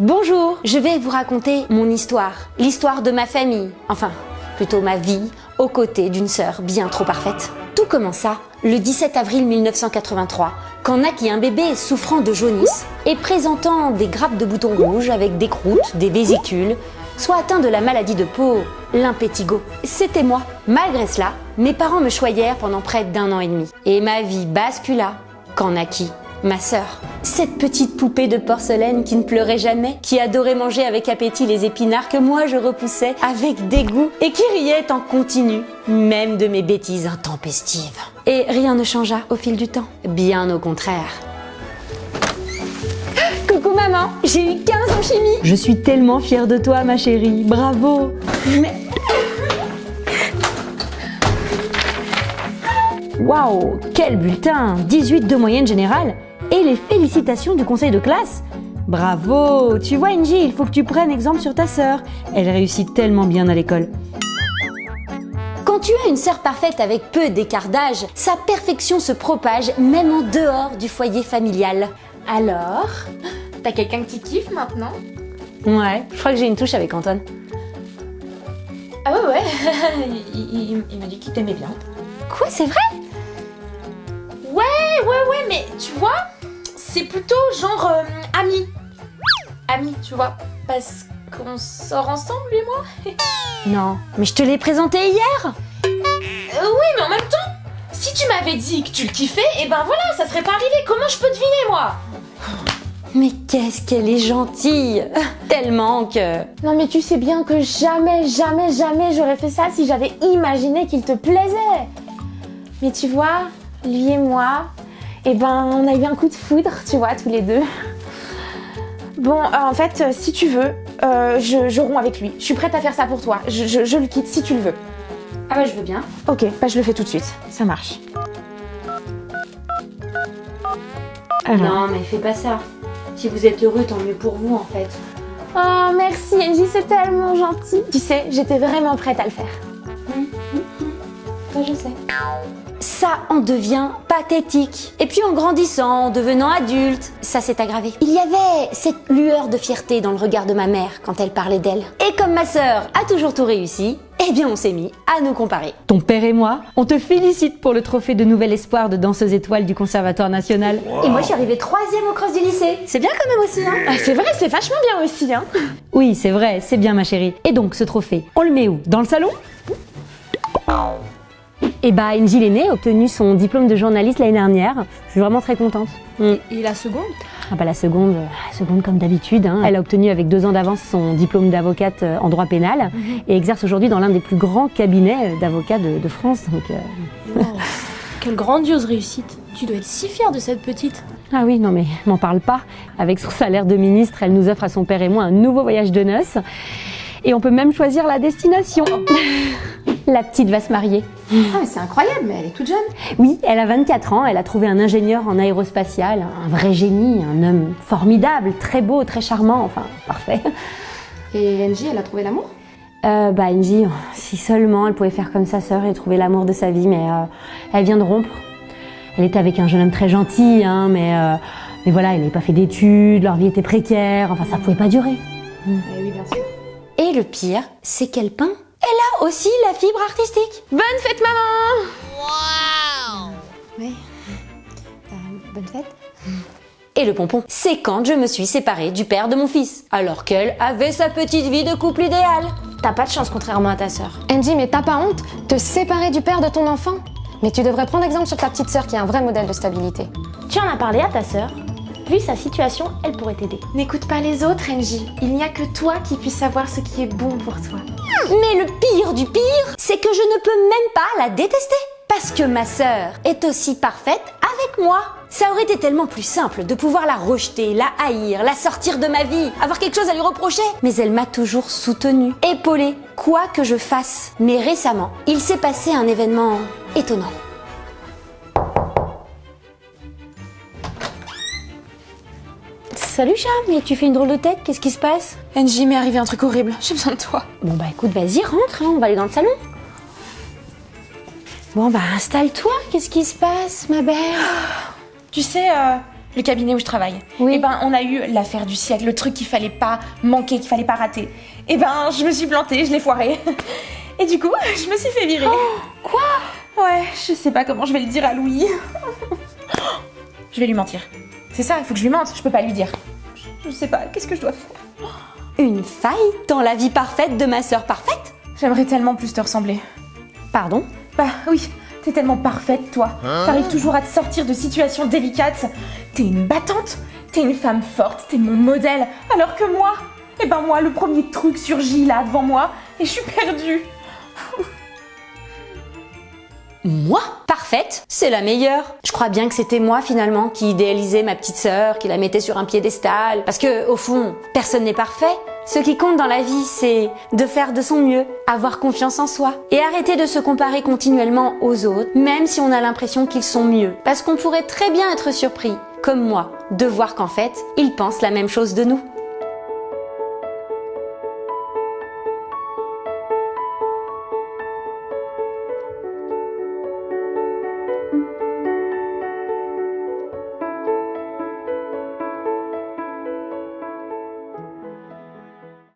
Bonjour, je vais vous raconter mon histoire, l'histoire de ma famille, enfin, plutôt ma vie, aux côtés d'une sœur bien trop parfaite. Tout commença le 17 avril 1983, quand naquit un bébé souffrant de jaunisse et présentant des grappes de boutons rouges avec des croûtes, des vésicules, soit atteint de la maladie de peau, l'impétigo. C'était moi. Malgré cela, mes parents me choyèrent pendant près d'1 an et demi. Et ma vie bascula quand naquit ma sœur. Cette petite poupée de porcelaine qui ne pleurait jamais, qui adorait manger avec appétit les épinards que moi je repoussais avec dégoût et qui riait en continu, même de mes bêtises intempestives. Et rien ne changea au fil du temps, bien au contraire. Coucou maman, j'ai eu 15 en chimie. Je suis tellement fière de toi ma chérie, bravo. Mais... Waouh, quel bulletin, 18 de moyenne générale. Et les félicitations du conseil de classe. Bravo, tu vois Angie, il faut que tu prennes exemple sur ta sœur. Elle réussit tellement bien à l'école. Quand tu as une sœur parfaite avec peu d'écart d'âge, sa perfection se propage même en dehors du foyer familial. Alors, t'as quelqu'un qui kiffe maintenant? Ouais, je crois que j'ai une touche avec Antoine. Ah ouais, il m'a dit qu'il t'aimait bien. Quoi, c'est vrai? Ouais, mais tu vois, c'est plutôt genre ami. Ami, tu vois, parce qu'on sort ensemble, lui et moi. Non, mais je te l'ai présenté hier. Oui, mais en même temps, si tu m'avais dit que tu le kiffais, et ben voilà, ça serait pas arrivé. Comment je peux deviner, moi? Mais qu'est-ce qu'elle est gentille. Tellement que... Non mais tu sais bien que jamais j'aurais fait ça si j'avais imaginé qu'il te plaisait. Mais tu vois, lui et moi, eh ben on a eu un coup de foudre, tu vois, tous les deux. Bon, en fait, si tu veux, je romps avec lui. Je suis prête à faire ça pour toi. Je le quitte si tu le veux. Ah bah je veux bien. Ok, bah je le fais tout de suite. Ça marche. Alors. Non mais fais pas ça. Si vous êtes heureux, tant mieux pour vous en fait. Oh merci Angie, c'est tellement gentil. Tu sais, j'étais vraiment prête à le faire. Ça je sais. Ça en devient pathétique. Et puis en grandissant, en devenant adulte, ça s'est aggravé. Il y avait cette lueur de fierté dans le regard de ma mère quand elle parlait d'elle. Et comme ma sœur a toujours tout réussi, eh bien on s'est mis à nous comparer. Ton père et moi, on te félicite pour le trophée de nouvel espoir de danseuse étoile du Conservatoire national. Wow. Et moi je suis arrivée 3e au cross du lycée. C'est bien quand même aussi, hein? Ah, c'est vrai, c'est vachement bien aussi, hein? Oui, c'est vrai, c'est bien ma chérie. Et donc ce trophée, on le met où? Dans le salon? Et bah Angie l'aînée a obtenu son diplôme de journaliste l'année dernière. Je suis vraiment très contente. Et la seconde? Ah bah la seconde comme d'habitude. Hein. Elle a obtenu avec 2 ans d'avance son diplôme d'avocate en droit pénal et exerce aujourd'hui dans l'un des plus grands cabinets d'avocats de France. Donc, wow. Quelle grandiose réussite. Tu dois être si fière de cette petite. Ah oui, non mais m'en parle pas. Avec son salaire de ministre, elle nous offre à son père et moi un nouveau voyage de noces. Et on peut même choisir la destination. La petite va se marier. Ah mais c'est incroyable, mais elle est toute jeune. Oui, elle a 24 ans, elle a trouvé un ingénieur en aérospatial, un vrai génie, un homme formidable, très beau, très charmant, enfin, parfait. Et Angie, elle a trouvé l'amour? Bah Angie, si seulement elle pouvait faire comme sa sœur et trouver l'amour de sa vie, mais elle vient de rompre. Elle était avec un jeune homme très gentil, hein, mais voilà, elle n'avait pas fait d'études, leur vie était précaire, enfin ça pouvait pas durer. Oui, bien sûr. Et le pire, c'est qu'elle peint. Elle a aussi la fibre artistique. Bonne fête, maman! Waouh! Oui. Bonne fête. Et le pompon, c'est quand je me suis séparée du père de mon fils, alors qu'elle avait sa petite vie de couple idéal. T'as pas de chance, contrairement à ta sœur. Angie, mais t'as pas honte? Te séparer du père de ton enfant? Mais tu devrais prendre exemple sur ta petite sœur qui est un vrai modèle de stabilité. Tu en as parlé à ta sœur? Vu sa situation, elle pourrait t'aider. N'écoute pas les autres, Angie. Il n'y a que toi qui puisse savoir ce qui est bon pour toi. Mais le pire du pire, c'est que je ne peux même pas la détester. Parce que ma sœur est aussi parfaite avec moi. Ça aurait été tellement plus simple de pouvoir la rejeter, la haïr, la sortir de ma vie, avoir quelque chose à lui reprocher. Mais elle m'a toujours soutenue, épaulée, quoi que je fasse. Mais récemment, il s'est passé un événement étonnant. Salut Cham, mais tu fais une drôle de tête, qu'est-ce qui se passe? Angie, m'est arrivé un truc horrible, j'ai besoin de toi. Bon bah écoute, vas-y, rentre, hein, on va aller dans le salon. Bon bah installe-toi, qu'est-ce qui se passe ma belle? Tu sais, le cabinet où je travaille. Oui. Et ben, on a eu l'affaire du siècle, le truc qu'il fallait pas manquer, qu'il fallait pas rater. Et ben, je me suis plantée, je l'ai foiré. Et du coup, je me suis fait virer. Quoi? Ouais, je sais pas comment je vais le dire à Louis. Je vais lui mentir. C'est ça, il faut que je lui mente, je peux pas lui dire. Je sais pas, qu'est-ce que je dois faire? Une faille dans la vie parfaite de ma sœur parfaite? J'aimerais tellement plus te ressembler. Pardon? Bah oui, t'es tellement parfaite, toi. T'arrives toujours à te sortir de situations délicates. T'es une battante, t'es une femme forte, t'es mon modèle. Alors que moi, eh ben moi, le premier truc surgit là devant moi et je suis perdue. Moi? Parfaite? C'est la meilleure. Je crois bien que c'était moi finalement qui idéalisais ma petite sœur, qui la mettait sur un piédestal. Parce que, au fond, personne n'est parfait. Ce qui compte dans la vie, c'est de faire de son mieux, avoir confiance en soi et arrêter de se comparer continuellement aux autres, même si on a l'impression qu'ils sont mieux. Parce qu'on pourrait très bien être surpris, comme moi, de voir qu'en fait, ils pensent la même chose de nous.